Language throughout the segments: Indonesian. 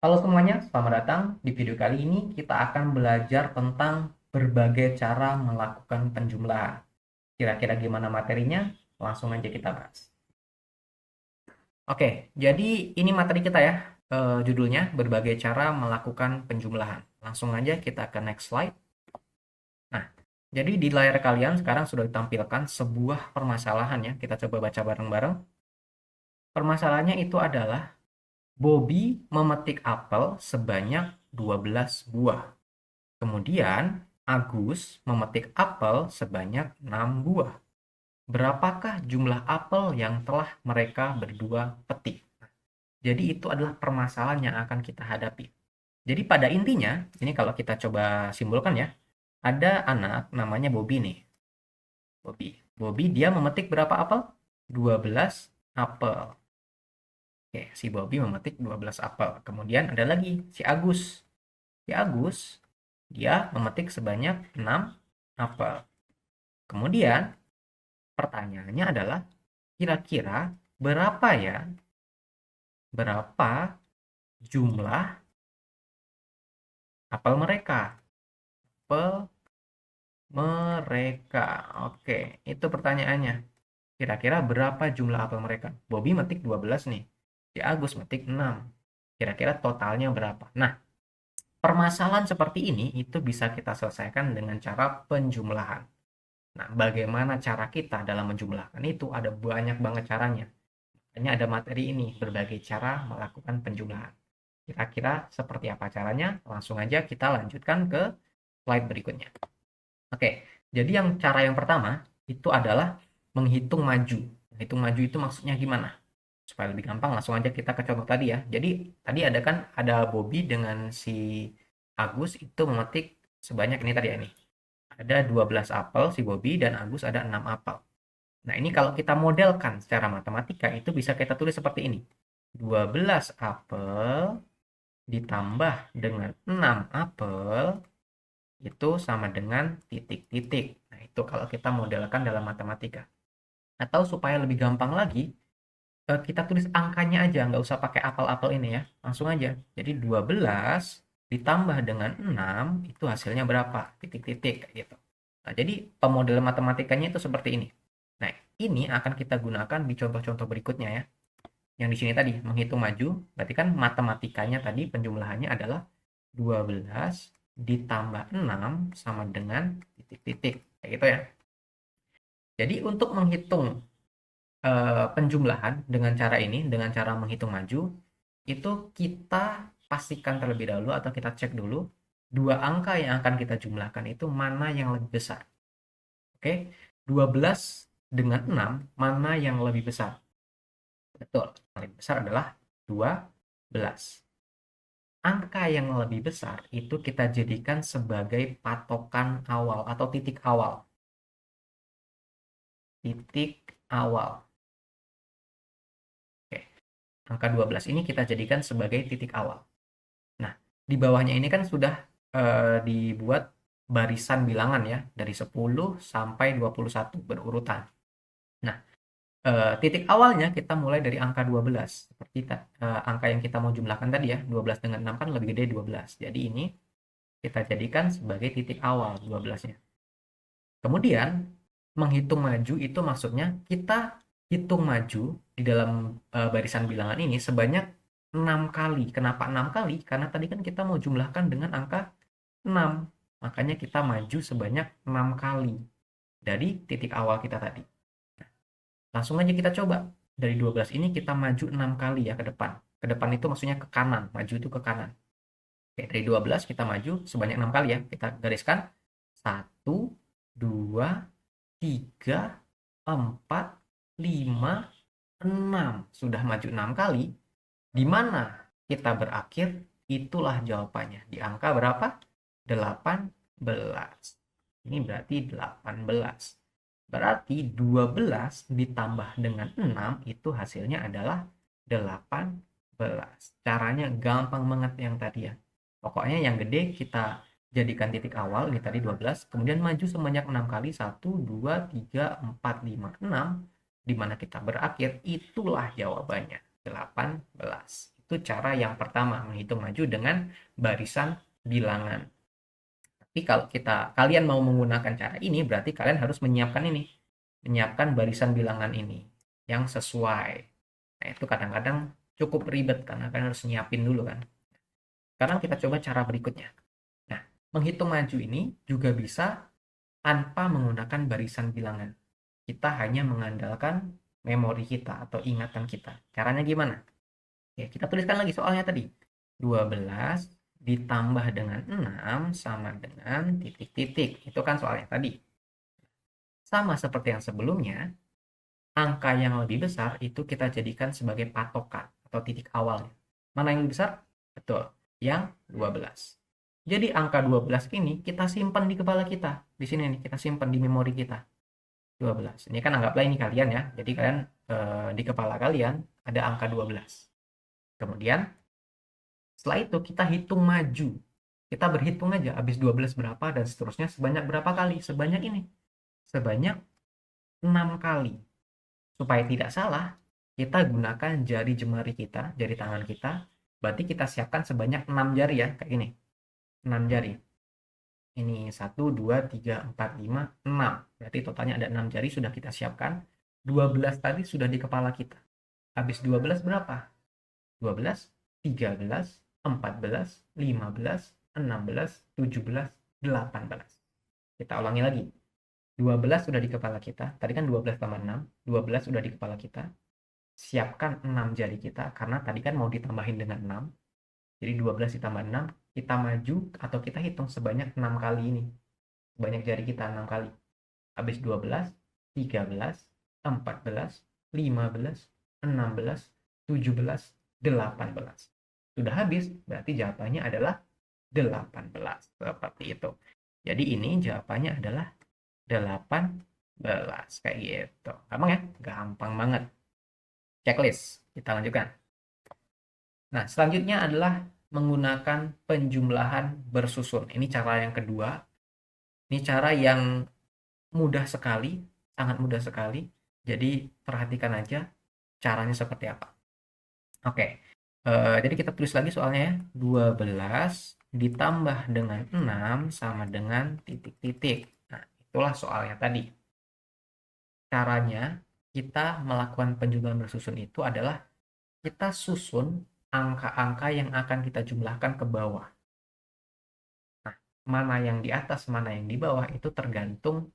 Halo semuanya, selamat datang. Di video kali ini kita akan belajar tentang berbagai cara melakukan penjumlahan. Kira-kira gimana materinya? Langsung aja kita bahas. Oke, jadi ini materi kita ya. Judulnya berbagai cara melakukan penjumlahan. Langsung aja kita ke next slide. Nah, jadi di layar kalian sekarang sudah ditampilkan sebuah permasalahan ya. Kita coba baca bareng-bareng. Permasalahannya itu adalah Bobby memetik apel sebanyak 12 buah. Kemudian, Agus memetik apel sebanyak 6 buah. Berapakah jumlah apel yang telah mereka berdua petik? Jadi itu adalah permasalahan yang akan kita hadapi. Jadi pada intinya, ini kalau kita coba simpulkan ya, ada anak namanya Bobby nih. Bobby. Bobby dia memetik berapa apel? 12 apel. Oke, si Bobby memetik 12 apel. Kemudian ada lagi si Agus. Si Agus dia memetik sebanyak 6 apel. Kemudian pertanyaannya adalah kira-kira berapa jumlah apel mereka? Apel mereka. Oke, itu pertanyaannya. Kira-kira berapa jumlah apel mereka? Bobby metik 12 nih. Si Agus metik 6. Kira-kira totalnya berapa? Nah, permasalahan seperti ini itu bisa kita selesaikan dengan cara penjumlahan. Nah, bagaimana cara kita dalam menjumlahkan itu ada banyak banget caranya. Makanya ada materi ini, berbagai cara melakukan penjumlahan. Kira-kira seperti apa caranya? Langsung aja kita lanjutkan ke slide berikutnya. Oke, jadi cara yang pertama itu adalah menghitung maju. Menghitung maju itu maksudnya gimana? Supaya lebih gampang, langsung aja kita ke contoh tadi ya. Jadi tadi ada Bobby dengan si Agus itu memetik sebanyak ini tadi ya nih. Ada 12 apel si Bobby dan Agus ada 6 apel. Nah, ini kalau kita modelkan secara matematika itu bisa kita tulis seperti ini. 12 apel ditambah dengan 6 apel itu sama dengan titik-titik. Nah, itu kalau kita modelkan dalam matematika. Atau supaya lebih gampang lagi, kita tulis angkanya aja, nggak usah pakai apel-apel ini ya. Langsung aja. Jadi 12 ditambah dengan 6 itu hasilnya berapa? Titik-titik kayak gitu. Nah, jadi pemodelan matematikanya itu seperti ini. Nah, ini akan kita gunakan di contoh-contoh berikutnya ya. Yang di sini tadi, menghitung maju, berarti kan matematikanya tadi penjumlahannya adalah 12 ditambah 6 sama dengan titik-titik. Kayak gitu ya. Jadi untuk menghitung penjumlahan dengan cara ini, dengan cara menghitung maju, itu kita pastikan terlebih dahulu atau kita cek dulu dua angka yang akan kita jumlahkan itu mana yang lebih besar. Oke, 12 dengan 6 mana yang lebih besar? Betul, yang lebih besar adalah 12. Angka yang lebih besar itu kita jadikan sebagai patokan awal atau titik awal. Titik awal. Oke, angka 12 ini kita jadikan sebagai titik awal. Nah, di bawahnya ini kan sudah dibuat barisan bilangan ya, dari 10 sampai 21 berurutan. Nah, titik awalnya kita mulai dari angka 12. Seperti angka yang kita mau jumlahkan tadi ya, 12 dengan 6 kan lebih gede 12. Jadi ini kita jadikan sebagai titik awal 12-nya. Kemudian, menghitung maju itu maksudnya kita hitung maju di dalam barisan bilangan ini sebanyak 6 kali. Kenapa 6 kali? Karena tadi kan kita mau jumlahkan dengan angka 6. Makanya kita maju sebanyak 6 kali dari titik awal kita tadi. Langsung aja kita coba. Dari 12 ini kita maju 6 kali ya ke depan. Ke depan itu maksudnya ke kanan. Maju itu ke kanan. Oke, dari 12 kita maju sebanyak 6 kali ya. Kita gariskan. 1, 2, 3, 4, 5, 6. Sudah maju 6 kali. Di mana kita berakhir? Itulah jawabannya. Di angka berapa? 18. Ini berarti 18. Berarti 12 ditambah dengan 6 itu hasilnya adalah 18. Caranya gampang banget yang tadi ya. Pokoknya yang gede kita jadikan titik awal, ini tadi 12, kemudian maju sebanyak 6 kali, 1, 2, 3, 4, 5, 6, di mana kita berakhir, itulah jawabannya, 18. Itu Itu cara yang pertama, menghitung maju dengan barisan bilangan. Tapi kalau kalian mau menggunakan cara ini, berarti kalian harus menyiapkan ini. Menyiapkan barisan bilangan ini yang sesuai. Nah, itu kadang-kadang cukup ribet karena kalian harus nyiapin dulu kan. Sekarang kita coba cara berikutnya. Nah, menghitung maju ini juga bisa tanpa menggunakan barisan bilangan. Kita hanya mengandalkan memori kita atau ingatan kita. Caranya gimana? Ya, kita tuliskan lagi soalnya tadi. 12 ditambah dengan 6 sama dengan titik-titik. Itu kan soalnya tadi. Sama seperti yang sebelumnya, angka yang lebih besar itu kita jadikan sebagai patokan atau titik awalnya. Mana yang lebih besar? Betul, yang 12. Jadi angka 12 ini kita simpan di kepala kita. Di sini nih, kita simpan di memori kita. 12. Ini kan anggaplah ini kalian ya. Jadi kalian di kepala kalian ada angka 12. Kemudian setelah itu kita hitung maju. Kita berhitung aja habis 12 berapa dan seterusnya sebanyak berapa kali? Sebanyak ini. Sebanyak 6 kali. Supaya tidak salah, kita gunakan jari jemari kita, jari tangan kita. Berarti kita siapkan sebanyak 6 jari ya, kayak gini. 6 jari. Ini 1, 2, 3, 4, 5, 6. Berarti totalnya ada 6 jari sudah kita siapkan. 12 tadi sudah di kepala kita. Habis 12 berapa? 12, 13, 14, 15, 16, 17, 18. Kita ulangi lagi. 12 sudah di kepala kita. Tadi kan 12 tambah 6. 12 sudah di kepala kita. Siapkan 6 jari kita. Karena tadi kan mau ditambahin dengan 6. Jadi 12 ditambah 6. Kita maju atau kita hitung sebanyak 6 kali ini. Sebanyak jari kita 6 kali. Habis 12, 13, 14, 15, 16, 17, 18. Sudah habis, berarti jawabannya adalah 18. Seperti itu. Jadi ini jawabannya adalah 18. Kayak gitu. Gampang ya? Gampang banget. Checklist. Kita lanjutkan. Nah, selanjutnya adalah menggunakan penjumlahan bersusun. Ini cara yang kedua. Ini cara yang mudah sekali, sangat mudah sekali. Jadi perhatikan aja caranya seperti apa. Oke, jadi kita tulis lagi soalnya ya. 12 ditambah dengan 6 sama dengan titik-titik. Nah, itulah soalnya tadi. Caranya kita melakukan penjumlahan bersusun itu adalah kita susun angka-angka yang akan kita jumlahkan ke bawah. Nah, mana yang di atas, mana yang di bawah itu tergantung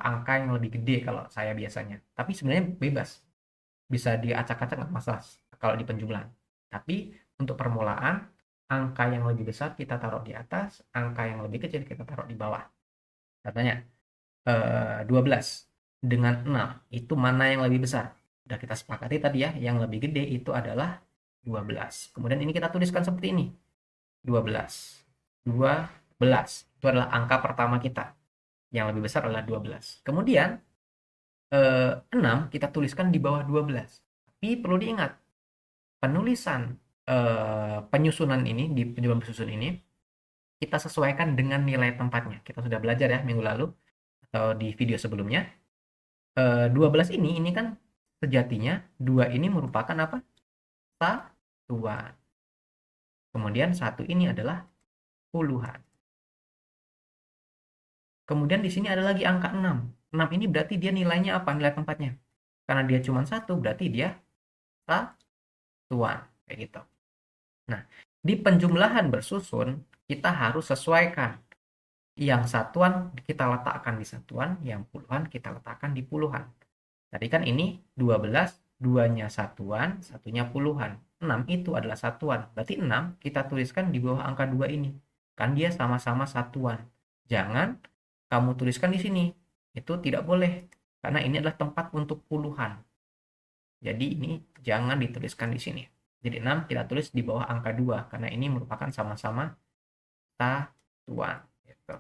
angka yang lebih gede kalau saya biasanya. Tapi sebenarnya bebas. Bisa diacak-acak nggak masalah kalau di penjumlahan. Tapi untuk permulaan, angka yang lebih besar kita taruh di atas, angka yang lebih kecil kita taruh di bawah. Contohnya, 12 dengan 6, itu mana yang lebih besar? Udah kita sepakati tadi ya, yang lebih gede itu adalah 12. Kemudian ini kita tuliskan seperti ini. 12. 12. Itu adalah angka pertama kita. Yang lebih besar adalah 12. Kemudian 6 kita tuliskan di bawah 12. Tapi perlu diingat, penulisan penyusunan ini, di penjumlahan bersusun ini, kita sesuaikan dengan nilai tempatnya. Kita sudah belajar ya minggu lalu, atau di video sebelumnya. 12 ini kan sejatinya, 2 ini merupakan apa? Satuan. Kemudian 1 ini adalah puluhan. Kemudian di sini ada lagi angka 6. 6 ini berarti dia nilainya apa? Nilai tempatnya. Karena dia cuma 1, berarti dia satuan. Kayak gitu. Nah, di penjumlahan bersusun, kita harus sesuaikan. Yang satuan kita letakkan di satuan, yang puluhan kita letakkan di puluhan. Tadi kan ini 12, 2-nya satuan, 1-nya puluhan. 6 itu adalah satuan. Berarti 6 kita tuliskan di bawah angka 2 ini. Kan dia sama-sama satuan. Jangan kamu tuliskan di sini. Itu tidak boleh. Karena ini adalah tempat untuk puluhan. Jadi ini jangan dituliskan di sini. Jadi 6 kita tulis di bawah angka 2. Karena ini merupakan sama-sama satuan. Gitu.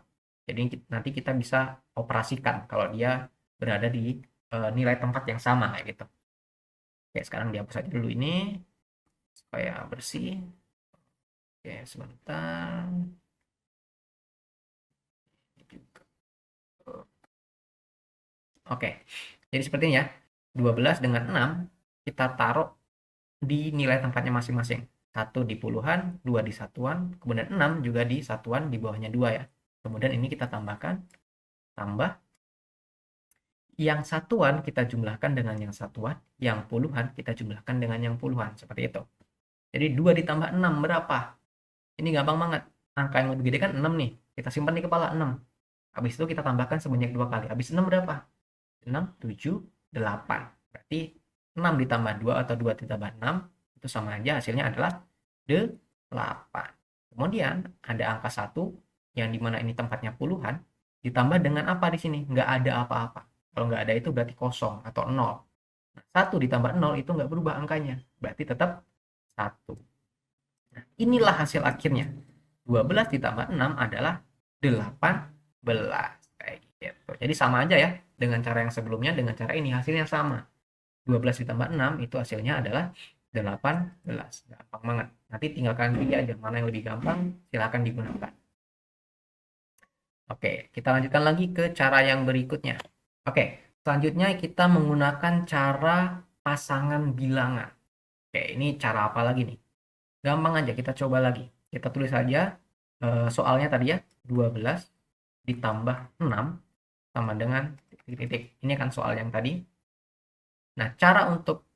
Jadi nanti kita bisa operasikan kalau dia berada di nilai tempat yang sama kayak gitu. Oke, sekarang dihapus aja dulu ini supaya bersih. Oke, sebentar. Oke, jadi seperti ini ya. 12 dengan 6 kita taruh di nilai tempatnya masing-masing. 1 di puluhan, 2 di satuan, kemudian 6 juga di satuan di bawahnya 2 ya. Kemudian ini kita tambahkan, tambah yang satuan kita jumlahkan dengan yang satuan, yang puluhan kita jumlahkan dengan yang puluhan, seperti itu. Jadi 2 ditambah 6 berapa? Ini gampang banget. Angka yang lebih gede kan 6 nih. Kita simpan di kepala 6. Habis itu kita tambahkan sebanyak 2 kali. Habis 6 berapa? 6, 7, 8. Berarti 6 ditambah 2 atau 2 ditambah 6 itu sama aja, hasilnya adalah 8. Kemudian ada angka 1 yang dimana ini tempatnya puluhan ditambah dengan apa di sini? Nggak ada apa-apa. Kalau nggak ada itu berarti kosong atau 0. Nah, 1 ditambah 0 itu nggak berubah angkanya. Berarti tetap 1. Nah, inilah hasil akhirnya. 12 ditambah 6 adalah 18. Kayak gitu. Jadi sama aja ya. Dengan cara yang sebelumnya, dengan cara ini hasilnya sama. 12 ditambah 6 itu hasilnya adalah 18. Gampang banget. Nanti tinggal kalian pilih aja mana yang lebih gampang, silahkan digunakan. Oke, kita lanjutkan lagi ke cara yang berikutnya. Oke, selanjutnya kita menggunakan cara pasangan bilangan. Oke, ini cara apa lagi nih? Gampang aja, kita coba lagi. Kita tulis saja soalnya tadi ya, 12 ditambah 6 sama dengan titik-titik. Ini kan soal yang tadi. Nah, cara untuk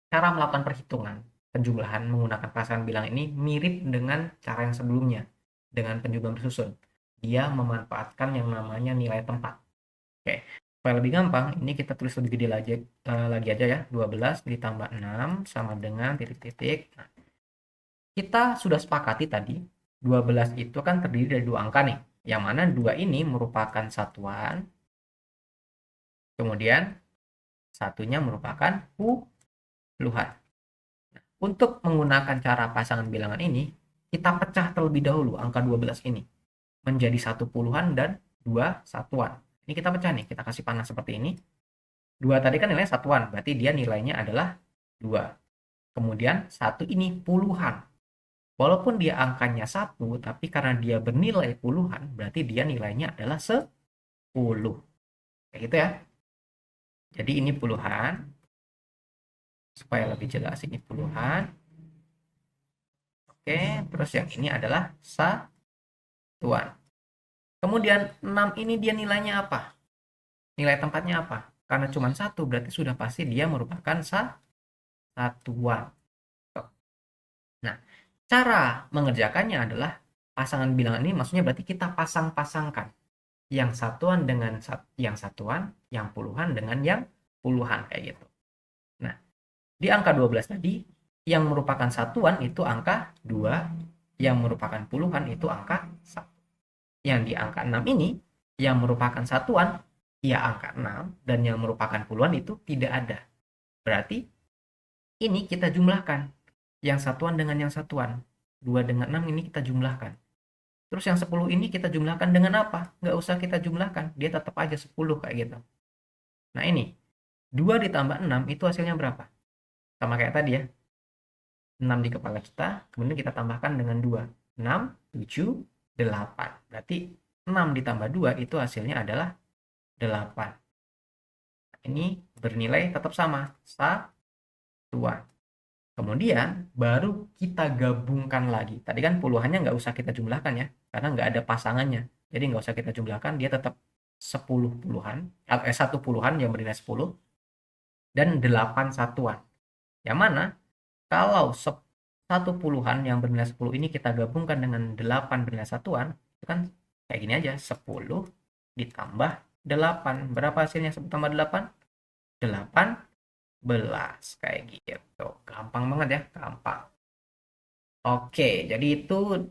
cara melakukan perhitungan penjumlahan menggunakan pasangan bilangan ini mirip dengan cara yang sebelumnya dengan penjumlahan bersusun. Dia memanfaatkan yang namanya nilai tempat. Oke, supaya lebih gampang, ini kita tulis lebih gede lagi aja ya. 12 ditambah 6 sama dengan titik-titik. Nah, kita sudah sepakati tadi, 12 itu kan terdiri dari 2 angka nih. Yang mana 2 ini merupakan satuan, kemudian satunya merupakan puluhan. Nah, untuk menggunakan cara pasangan bilangan ini, kita pecah terlebih dahulu angka 12 ini menjadi 1 puluhan dan 2 satuan. Ini kita pecah nih, kita kasih panah seperti ini. 2 tadi kan nilainya satuan, berarti dia nilainya adalah 2. Kemudian 1 ini puluhan. Walaupun dia angkanya 1, tapi karena dia bernilai puluhan, berarti dia nilainya adalah 10. Kayak gitu ya. Jadi ini puluhan. Supaya lebih jelas ini puluhan. Oke, terus yang ini adalah satuan. Kemudian 6 ini dia nilainya apa? Nilai tempatnya apa? Karena cuma 1, berarti sudah pasti dia merupakan satuan. Nah, cara mengerjakannya adalah pasangan bilangan ini maksudnya berarti kita pasang-pasangkan. Yang satuan dengan yang satuan, yang puluhan dengan yang puluhan kayak gitu. Nah, di angka 12 tadi, yang merupakan satuan itu angka 2, yang merupakan puluhan itu angka 1. Yang di angka 6 ini, yang merupakan satuan, ya angka 6, dan yang merupakan puluhan itu tidak ada. Berarti, ini kita jumlahkan. Yang satuan dengan yang satuan. 2 dengan 6 ini kita jumlahkan. Terus yang 10 ini kita jumlahkan dengan apa? Nggak usah kita jumlahkan, dia tetap aja 10 kayak gitu. Nah ini, 2 ditambah 6 itu hasilnya berapa? Sama kayak tadi ya. 6 di kepala kita, kemudian kita tambahkan dengan 2. 6, 7, 8. Berarti 6 ditambah 2 itu hasilnya adalah 8. Ini bernilai tetap sama, satuan. Kemudian baru kita gabungkan lagi. Tadi kan puluhannya nggak usah kita jumlahkan ya, karena nggak ada pasangannya. Jadi nggak usah kita jumlahkan, dia tetap 10 puluhan, 1 puluhan yang bernilai 10, dan 8 satuan. Yang mana kalau 1 puluhan yang bernilai 10 ini kita gabungkan dengan 8 bernilai satuan, itu kan kayak gini aja, 10 ditambah 8. Berapa hasilnya 10 tambah 8? 18. Kayak gitu. Gampang banget ya, gampang. Oke, jadi itu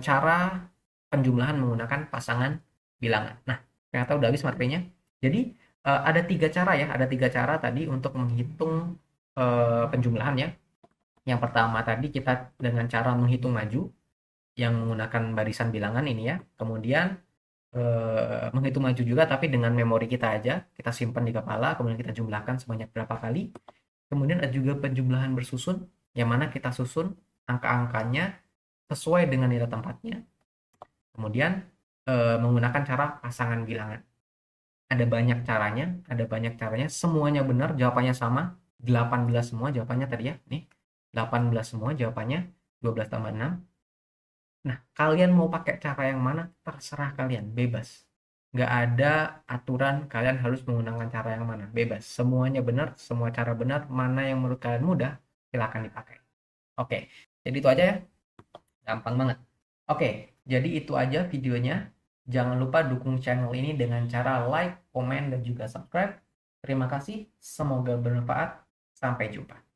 cara penjumlahan menggunakan pasangan bilangan. Nah, ternyata udah habis materinya. Jadi ada 3 cara ya, ada 3 cara tadi untuk menghitung penjumlahan ya. Yang pertama tadi kita dengan cara menghitung maju yang menggunakan barisan bilangan ini ya. Kemudian menghitung maju juga tapi dengan memori kita aja, kita simpan di kepala, kemudian kita jumlahkan sebanyak berapa kali. Kemudian ada juga penjumlahan bersusun yang mana kita susun angka-angkanya sesuai dengan nilai tempatnya. Kemudian menggunakan cara pasangan bilangan. Ada banyak caranya, semuanya benar, jawabannya sama, 18 semua jawabannya tadi ya. Nih, 18 semua jawabannya, 12 tambah 6. Nah, kalian mau pakai cara yang mana? Terserah kalian, bebas. Nggak ada aturan kalian harus menggunakan cara yang mana. Bebas. Semuanya benar, semua cara benar. Mana yang menurut kalian mudah, silakan dipakai. Oke, jadi itu aja ya. Gampang banget. Oke, jadi itu aja videonya. Jangan lupa dukung channel ini dengan cara like, komen, dan juga subscribe. Terima kasih, semoga bermanfaat. Sampai jumpa.